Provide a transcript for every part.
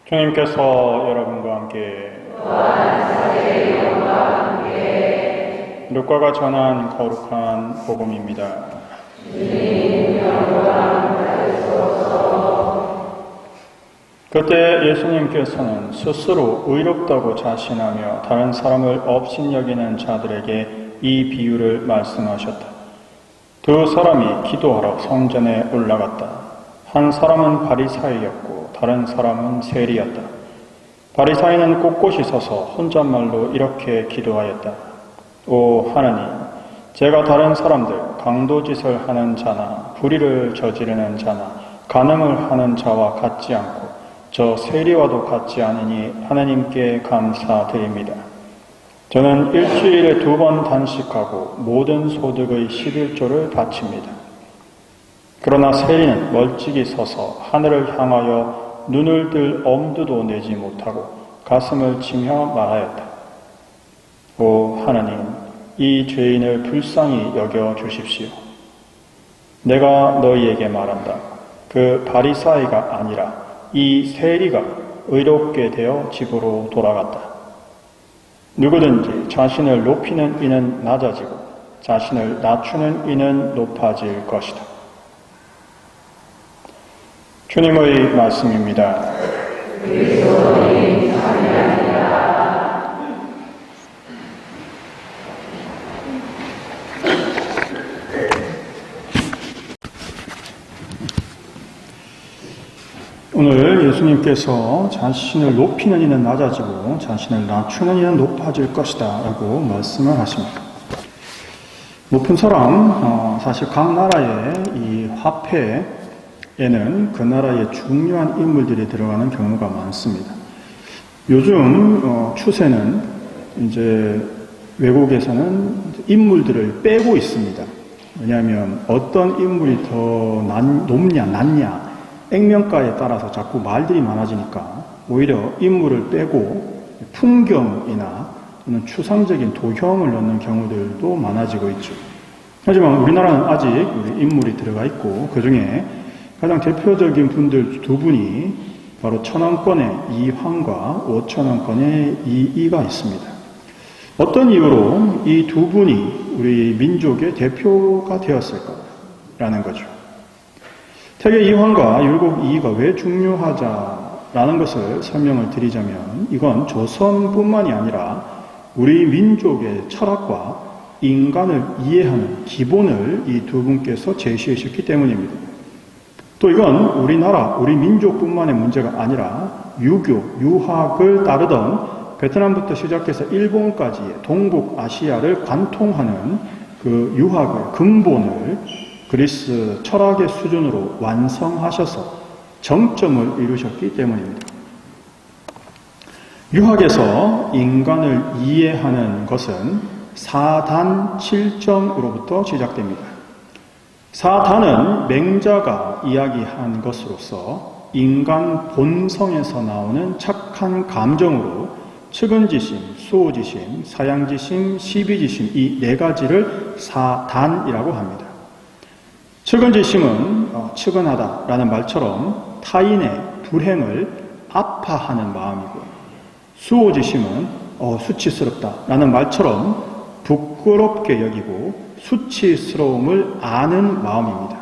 주님께서 여러분과 함께 루카가 전한 거룩한 복음입니다. 그때 예수님께서는 스스로 의롭다고 자신하며 다른 사람을 업신여기는 자들에게 이 비유를 말씀하셨다. 두 사람이 기도하러 성전에 올라갔다. 한 사람은 바리사이였고 다른 사람은 세리였다. 바리사이는 꼿꼿이 서서 혼잣말로 이렇게 기도하였다. 오 하나님, 제가 다른 사람들, 강도짓을 하는 자나 불의를 저지르는 자나 간음을 하는 자와 같지 않고 저 세리와도 같지 않으니 하나님께 감사드립니다. 저는 일주일에 2번 단식하고 모든 소득의 11조를 바칩니다. 그러나 세리는 멀찍이 서서 하늘을 향하여 눈을 들 엄두도 내지 못하고 가슴을 치며 말하였다. 오 하나님, 이 죄인을 불쌍히 여겨 주십시오. 내가 너희에게 말한다. 그 바리사이가 아니라 이 세리가 의롭게 되어 집으로 돌아갔다. 누구든지 자신을 높이는 이는 낮아지고 자신을 낮추는 이는 높아질 것이다. 주님의 말씀입니다. 오늘 예수님께서 자신을 높이는 이는 낮아지고 자신을 낮추는 이는 높아질 것이다 라고 말씀을 하십니다. 높은 사람, 사실 각 나라의 이 화폐에는 그 나라의 중요한 인물들이 들어가는 경우가 많습니다. 요즘 추세는 이제 외국에서는 인물들을 빼고 있습니다. 왜냐하면 어떤 인물이 더 높냐 낮냐 액면가에 따라서 자꾸 말들이 많아지니까 오히려 인물을 빼고 풍경이나 또는 추상적인 도형을 넣는 경우들도 많아지고 있죠. 하지만 우리나라는 아직 우리 인물이 들어가 있고 그 중에 가장 대표적인 분들 두 분이 바로 1,000원권의 이황과 5,000원권의 이이가 있습니다. 어떤 이유로 이 두 분이 우리 민족의 대표가 되었을까라는 거죠. 태계 이황과 율곡 이이가 왜 중요하자라는 것을 설명을 드리자면 이건 조선뿐만이 아니라 우리 민족의 철학과 인간을 이해하는 기본을 이 두 분께서 제시하셨기 때문입니다. 또 이건 우리나라, 우리 민족뿐만의 문제가 아니라 유교, 유학을 따르던 베트남부터 시작해서 일본까지의 동북아시아를 관통하는 그 유학의 근본을 그리스 철학의 수준으로 완성하셔서 정점을 이루셨기 때문입니다. 유학에서 인간을 이해하는 것은 4단 7정으로부터 시작됩니다. 4단은 맹자가 이야기한 것으로서 인간 본성에서 나오는 착한 감정으로 측은지심, 수호지심, 사양지심, 시비지심 이 4가지를 4단이라고 합니다. 측은지심은 측은하다라는 말처럼 타인의 불행을 아파하는 마음이고 수호지심은 수치스럽다라는 말처럼 부끄럽게 여기고 수치스러움을 아는 마음입니다.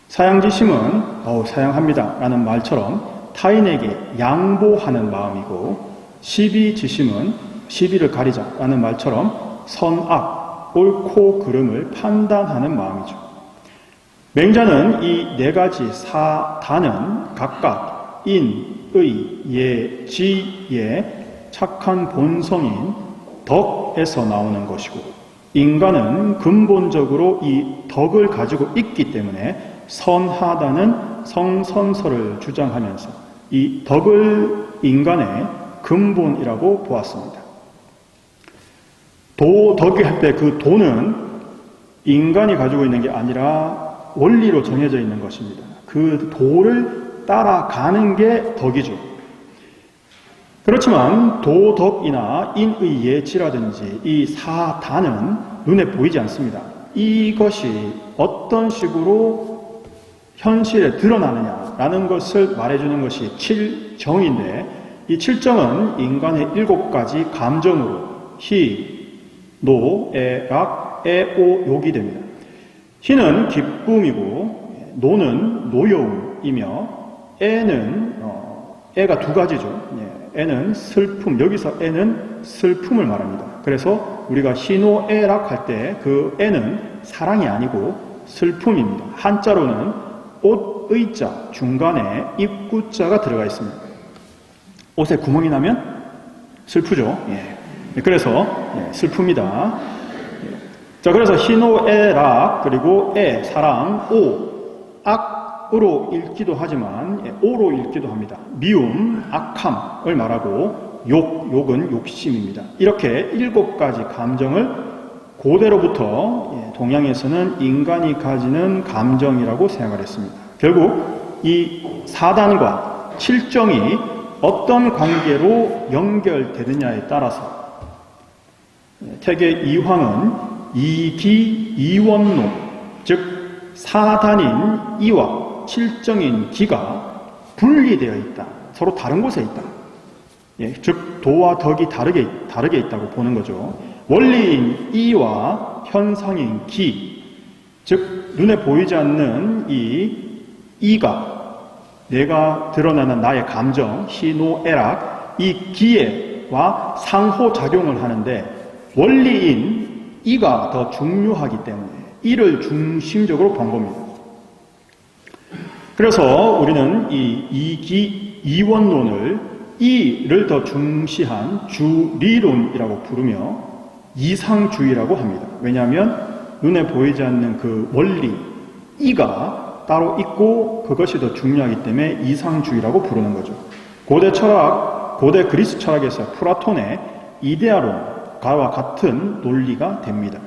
사양지심은 사양합니다라는 말처럼 타인에게 양보하는 마음이고 시비지심은 시비를 가리자라는 말처럼 선악, 옳고 그름을 판단하는 마음이죠. 맹자는 이 4가지 4단은 각각 인, 의, 예, 지의 착한 본성인 덕에서 나오는 것이고 인간은 근본적으로 이 덕을 가지고 있기 때문에 선하다는 성선설을 주장하면서 이 덕을 인간의 근본이라고 보았습니다. 덕이 할 때 그 도는 인간이 가지고 있는 게 아니라 원리로 정해져 있는 것입니다. 그 도를 따라가는 게 덕이죠. 그렇지만 도덕이나 인의 예지라든지 이 4단은 눈에 보이지 않습니다. 이것이 어떤 식으로 현실에 드러나느냐라는 것을 말해주는 것이 칠정인데, 이 칠정은 인간의 7가지 감정으로 희, 노, 애, 락, 애, 오, 욕이 됩니다. 희는 기쁨이고, 노는 노여움이며, 애가 2가지죠. 애는 슬픔, 여기서 애는 슬픔을 말합니다. 그래서 우리가 희노애락 할 때 그 애는 사랑이 아니고 슬픔입니다. 한자로는 옷의자 중간에 입구자가 들어가 있습니다. 옷에 구멍이 나면 슬프죠. 그래서 슬픔이다. 자, 그래서 희노애락, 그리고 애, 사랑, 오, 악으로 읽기도 하지만 오로 읽기도 합니다. 미움, 악함을 말하고 욕은 욕심입니다. 이렇게 7가지 감정을 고대로부터 동양에서는 인간이 가지는 감정이라고 생각을 했습니다. 결국 이 사단과 칠정이 어떤 관계로 연결되느냐에 따라서 태계 이황은 이기이원론, 즉 사단인 이와 칠정인 기가 분리되어 있다. 서로 다른 곳에 있다. 즉 도와 덕이 다르게 있다고 보는 거죠. 원리인 이와 현상인 기, 즉 눈에 보이지 않는 이 이가, 내가 드러나는 나의 감정, 희노애락, 이 기에와 상호작용을 하는데 원리인 이가 더 중요하기 때문에 이를 중심적으로 본 겁니다. 그래서 우리는 이 이기이원론을 이를 더 중시한 주리론이라고 부르며 이상주의라고 합니다. 왜냐하면 눈에 보이지 않는 그 원리, 이가 따로 있고 그것이 더 중요하기 때문에 이상주의라고 부르는 거죠. 고대 그리스 철학에서 플라톤의 이데아론과 같은 논리가 됩니다.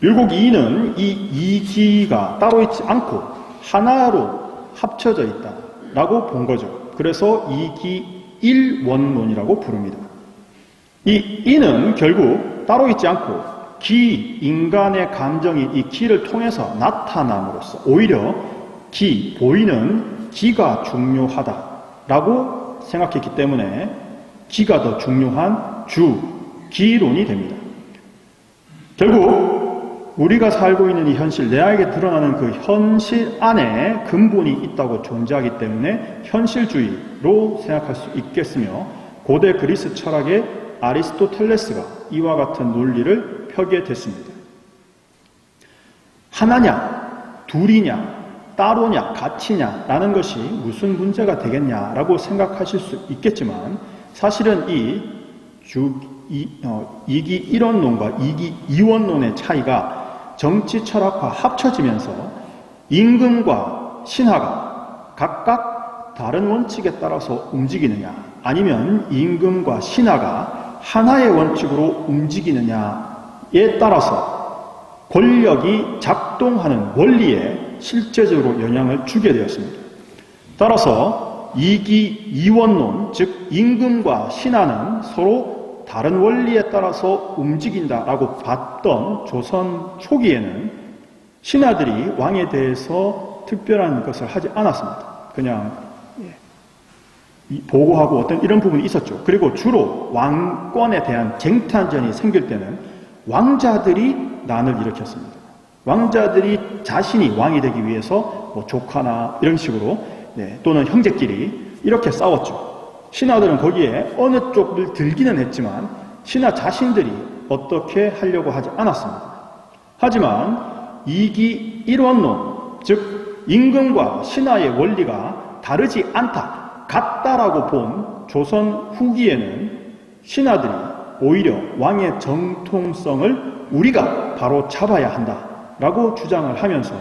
율곡 이는 이 이기가 따로 있지 않고 하나로 합쳐져 있다라고 본 거죠. 그래서 이기일원론이라고 부릅니다. 이 이는 결국 따로 있지 않고 인간의 감정이 이 기를 통해서 나타남으로써 오히려 보이는 기가 중요하다라고 생각했기 때문에 기가 더 중요한 기론이 됩니다. 결국 우리가 살고 있는 이 현실, 내에게 드러나는 그 현실 안에 근본이 있다고 존재하기 때문에 현실주의로 생각할 수 있겠으며, 고대 그리스 철학의 아리스토텔레스가 이와 같은 논리를 펴게 됐습니다. 하나냐, 둘이냐, 따로냐, 같이냐라는 것이 무슨 문제가 되겠냐라고 생각하실 수 있겠지만, 사실은 이기일원론과 이기이원론의 차이가 정치 철학과 합쳐지면서 임금과 신하가 각각 다른 원칙에 따라서 움직이느냐, 아니면 임금과 신하가 하나의 원칙으로 움직이느냐에 따라서 권력이 작동하는 원리에 실제적으로 영향을 주게 되었습니다. 따라서 이기이원론, 즉 임금과 신하는 서로 다른 원리에 따라서 움직인다라고 봤던 조선 초기에는 신하들이 왕에 대해서 특별한 것을 하지 않았습니다. 그냥 보고하고 어떤 이런 부분이 있었죠. 그리고 주로 왕권에 대한 쟁탈전이 생길 때는 왕자들이 난을 일으켰습니다. 왕자들이 자신이 왕이 되기 위해서 조카나 이런 식으로 또는 형제끼리 이렇게 싸웠죠. 신하들은 거기에 어느 쪽을 들기는 했지만 신하 자신들이 어떻게 하려고 하지 않았습니다. 하지만 이기일원론, 즉 임금과 신하의 원리가 다르지 않다, 같다라고 본 조선 후기에는 신하들이 오히려 왕의 정통성을 우리가 바로 잡아야 한다라고 주장을 하면서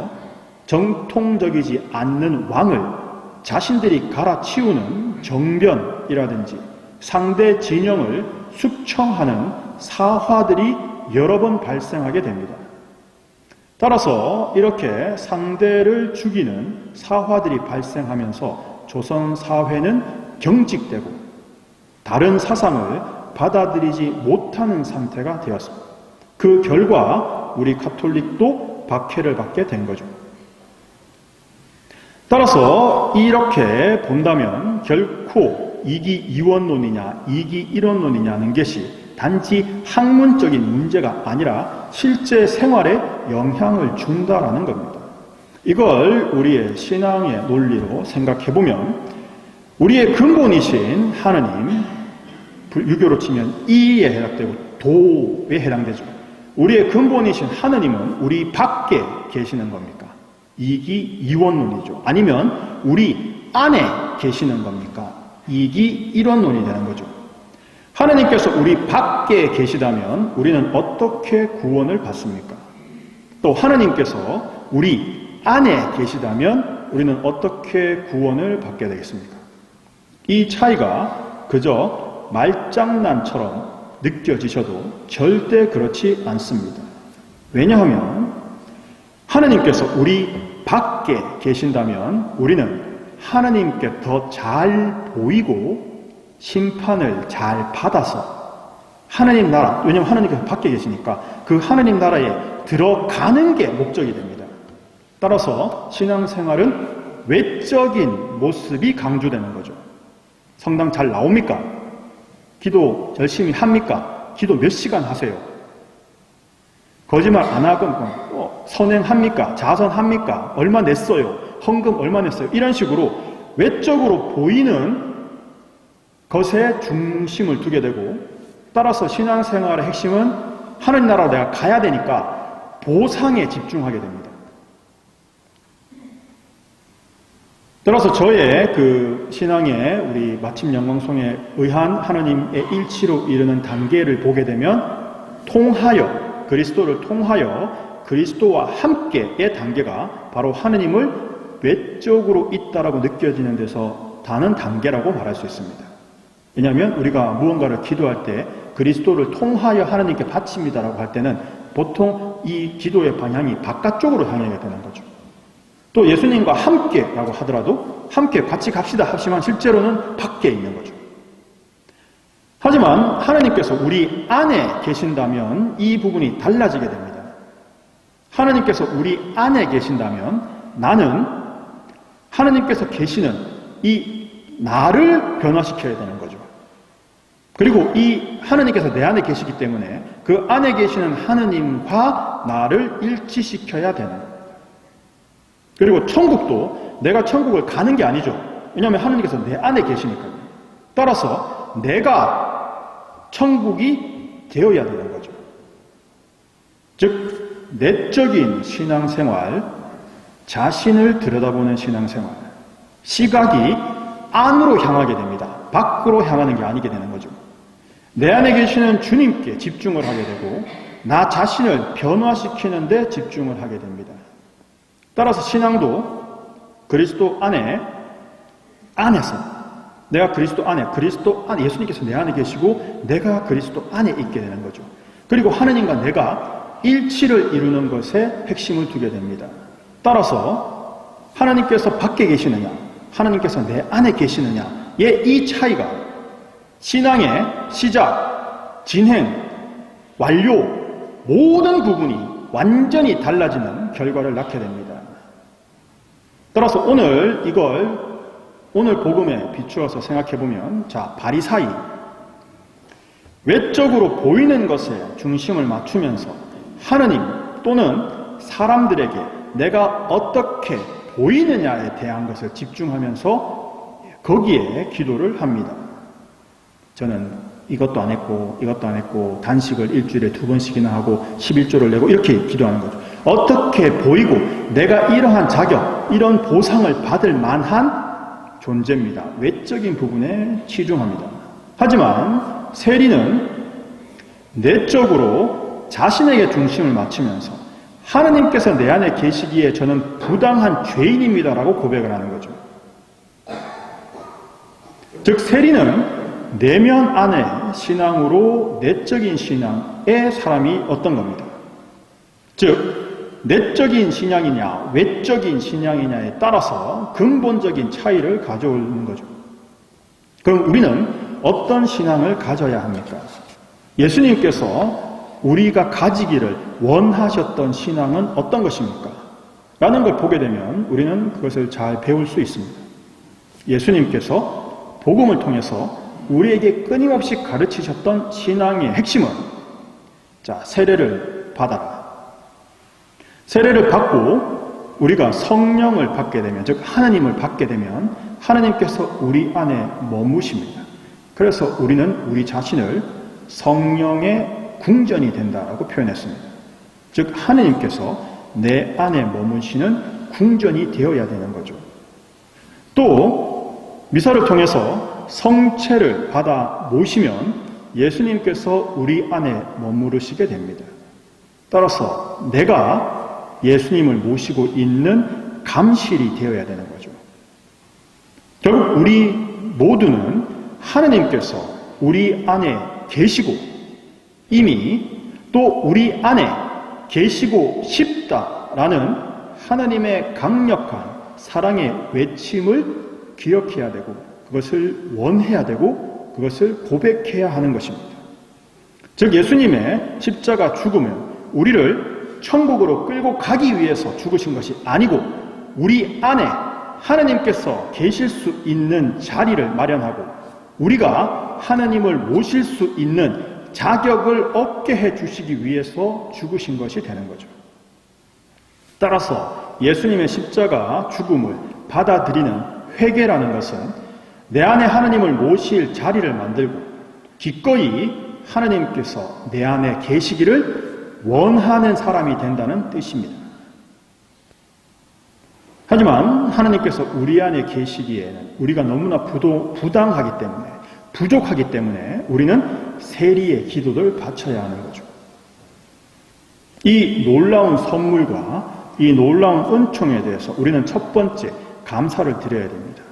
정통적이지 않는 왕을 자신들이 갈아치우는 정변이라든지 상대 진영을 숙청하는 사화들이 여러 번 발생하게 됩니다. 따라서 이렇게 상대를 죽이는 사화들이 발생하면서 조선 사회는 경직되고 다른 사상을 받아들이지 못하는 상태가 되었습니다. 그 결과 우리 가톨릭도 박해를 받게 된 거죠. 따라서 이렇게 본다면 결코 이기이원론이냐 이기일원론이냐는 것이 단지 학문적인 문제가 아니라 실제 생활에 영향을 준다라는 겁니다. 이걸 우리의 신앙의 논리로 생각해보면 우리의 근본이신 하느님, 유교로 치면 이에 해당되고 도에 해당되죠. 우리의 근본이신 하느님은 우리 밖에 계시는 겁니까? 이기이원론이죠. 아니면 우리 안에 계시는 겁니까? 이기일원론이 되는 거죠. 하느님께서 우리 밖에 계시다면 우리는 어떻게 구원을 받습니까? 또 하느님께서 우리 안에 계시다면 우리는 어떻게 구원을 받게 되겠습니까? 이 차이가 그저 말장난처럼 느껴지셔도 절대 그렇지 않습니다. 왜냐하면 하느님께서 우리 밖에 계신다면 우리는 하느님께 더 잘 보이고 심판을 잘 받아서 하느님 나라, 왜냐하면 하느님께서 밖에 계시니까 그 하느님 나라에 들어가는 게 목적이 됩니다. 따라서 신앙생활은 외적인 모습이 강조되는 거죠. 성당 잘 나옵니까? 기도 열심히 합니까? 기도 몇 시간 하세요? 거짓말 안 하고 선행합니까? 자선합니까? 얼마 냈어요? 헌금 얼마 냈어요? 이런 식으로 외적으로 보이는 것에 중심을 두게 되고 따라서 신앙생활의 핵심은 하느님 나라로 내가 가야 되니까 보상에 집중하게 됩니다. 따라서 저의 그 신앙의 우리 마침 영광송에 의한 하느님의 일치로 이르는 단계를 보게 되면 통하여 그리스도를 통하여 그리스도와 함께의 단계가 바로 하느님을 외적으로 있다라고 느껴지는 데서 다는 단계라고 말할 수 있습니다. 왜냐하면 우리가 무언가를 기도할 때 그리스도를 통하여 하느님께 바칩니다라고 할 때는 보통 이 기도의 방향이 바깥쪽으로 향하게 되는 거죠. 또 예수님과 함께라고 하더라도 함께 같이 갑시다 하지만 실제로는 밖에 있는 거죠. 하지만 하느님께서 우리 안에 계신다면 이 부분이 달라지게 됩니다. 하느님께서 우리 안에 계신다면 나는 하느님께서 계시는 이 나를 변화시켜야 되는 거죠. 그리고 이 하느님께서 내 안에 계시기 때문에 그 안에 계시는 하느님과 나를 일치시켜야 되는 거예요. 그리고 천국도 내가 천국을 가는 게 아니죠. 왜냐하면 하느님께서 내 안에 계시니까요. 따라서 내가 천국이 되어야 되는 거죠. 즉 내적인 신앙생활, 자신을 들여다보는 신앙생활, 시각이 안으로 향하게 됩니다. 밖으로 향하는 게 아니게 되는 거죠. 내 안에 계시는 주님께 집중을 하게 되고 나 자신을 변화시키는 데 집중을 하게 됩니다. 따라서 신앙도 그리스도 안에서 내가 그리스도 안에 예수님께서 내 안에 계시고 내가 그리스도 안에 있게 되는 거죠. 그리고 하느님과 내가 일치를 이루는 것에 핵심을 두게 됩니다. 따라서 하나님께서 밖에 계시느냐 하나님께서 내 안에 계시느냐의 이 차이가 신앙의 시작, 진행, 완료 모든 부분이 완전히 달라지는 결과를 낳게 됩니다. 따라서 오늘 복음에 비추어서 생각해보면 바리사이 외적으로 보이는 것에 중심을 맞추면서 하느님 또는 사람들에게 내가 어떻게 보이느냐에 대한 것을 집중하면서 거기에 기도를 합니다. 저는 이것도 안 했고 단식을 일주일에 2번씩이나 하고 11조를 내고 이렇게 기도하는 거죠. 어떻게 보이고 내가 이러한 자격, 이런 보상을 받을 만한 존재입니다. 외적인 부분에 치중합니다. 하지만 세리는 내적으로 자신에게 중심을 맞추면서 하느님께서 내 안에 계시기에 저는 부당한 죄인입니다라고 고백을 하는 거죠. 즉 세리는 내면 안에 신앙으로 내적인 신앙의 사람이 어떤 겁니다. 즉 내적인 신앙이냐 외적인 신앙이냐에 따라서 근본적인 차이를 가져오는 거죠. 그럼 우리는 어떤 신앙을 가져야 합니까? 예수님께서 우리가 가지기를 원하셨던 신앙은 어떤 것입니까? 라는 걸 보게 되면 우리는 그것을 잘 배울 수 있습니다. 예수님께서 복음을 통해서 우리에게 끊임없이 가르치셨던 신앙의 핵심은 세례를 받아라. 세례를 받고 우리가 성령을 받게 되면, 즉 하나님을 받게 되면 하나님께서 우리 안에 머무십니다. 그래서 우리는 우리 자신을 성령의 궁전이 된다라고 표현했습니다. 즉 하나님께서 내 안에 머무시는 궁전이 되어야 되는 거죠. 또 미사를 통해서 성체를 받아 모시면 예수님께서 우리 안에 머무르시게 됩니다. 따라서 내가 예수님을 모시고 있는 감실이 되어야 되는 거죠. 결국 우리 모두는 하나님께서 우리 안에 계시고 이미 또 우리 안에 계시고 싶다라는 하나님의 강력한 사랑의 외침을 기억해야 되고 그것을 원해야 되고 그것을 고백해야 하는 것입니다. 즉 예수님의 십자가 죽음은 우리를 천국으로 끌고 가기 위해서 죽으신 것이 아니고 우리 안에 하나님께서 계실 수 있는 자리를 마련하고 우리가 하나님을 모실 수 있는 자격을 얻게 해주시기 위해서 죽으신 것이 되는 거죠. 따라서 예수님의 십자가 죽음을 받아들이는 회개라는 것은 내 안에 하나님을 모실 자리를 만들고 기꺼이 하나님께서 내 안에 계시기를 원하는 사람이 된다는 뜻입니다. 하지만 하나님께서 우리 안에 계시기에는 우리가 너무나 부당하기 때문에 부족하기 때문에 우리는 세리의 기도를 바쳐야 하는 거죠. 이 놀라운 선물과 이 놀라운 은총에 대해서 우리는 첫 번째 감사를 드려야 됩니다.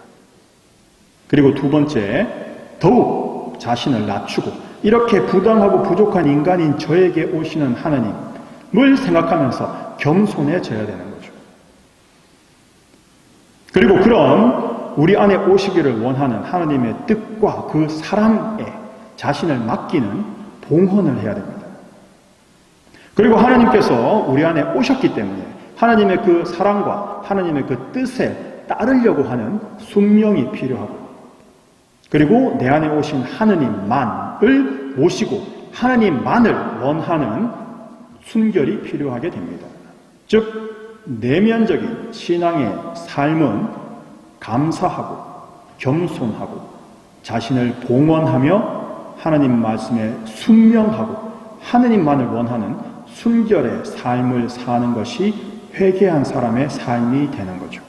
그리고 두 번째 더욱 자신을 낮추고 이렇게 부당하고 부족한 인간인 저에게 오시는 하나님을 생각하면서 겸손해져야 되는 거죠. 그리고 그런 우리 안에 오시기를 원하는 하나님의 뜻과 그 사랑에 자신을 맡기는 봉헌을 해야 됩니다. 그리고 하나님께서 우리 안에 오셨기 때문에 하나님의 그 사랑과 하나님의 그 뜻에 따르려고 하는 순명이 필요하고 그리고 내 안에 오신 하나님만을 모시고 하나님만을 원하는 순결이 필요하게 됩니다. 즉 내면적인 신앙의 삶은 감사하고 겸손하고 자신을 봉헌하며 하나님 말씀에 순명하고 하나님만을 원하는 순결의 삶을 사는 것이 회개한 사람의 삶이 되는 거죠.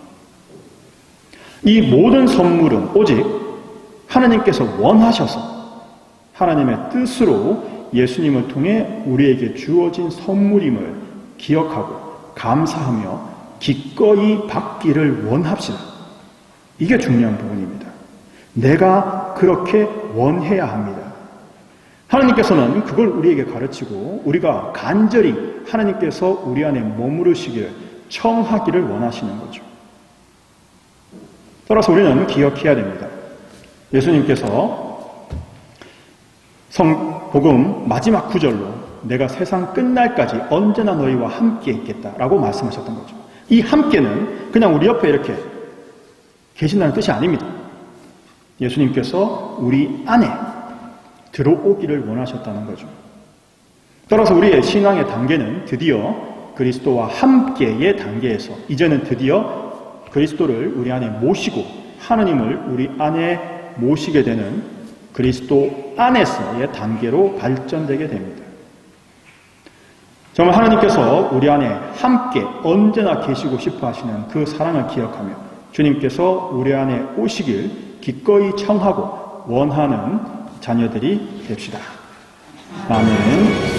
이 모든 선물은 오직 하나님께서 원하셔서 하나님의 뜻으로 예수님을 통해 우리에게 주어진 선물임을 기억하고 감사하며 기꺼이 받기를 원합시다. 이게 중요한 부분입니다. 내가 그렇게 원해야 합니다. 하나님께서는 그걸 우리에게 가르치고 우리가 간절히 하나님께서 우리 안에 머무르시기를 청하기를 원하시는 거죠. 따라서 우리는 기억해야 됩니다. 예수님께서 복음 마지막 구절로 내가 세상 끝날까지 언제나 너희와 함께 있겠다라고 말씀하셨던 거죠. 이 함께는 그냥 우리 옆에 이렇게 계신다는 뜻이 아닙니다. 예수님께서 우리 안에 들어오기를 원하셨다는 거죠. 따라서 우리의 신앙의 단계는 드디어 그리스도와 함께의 단계에서 이제는 드디어 그리스도를 우리 안에 모시고 하나님을 우리 안에 모시게 되는 그리스도 안에서의 단계로 발전되게 됩니다. 정말 하나님께서 우리 안에 함께 언제나 계시고 싶어 하시는 그 사랑을 기억하며 주님께서 우리 안에 오시길 기꺼이 청하고 원하는 자녀들이 됩시다. 아멘.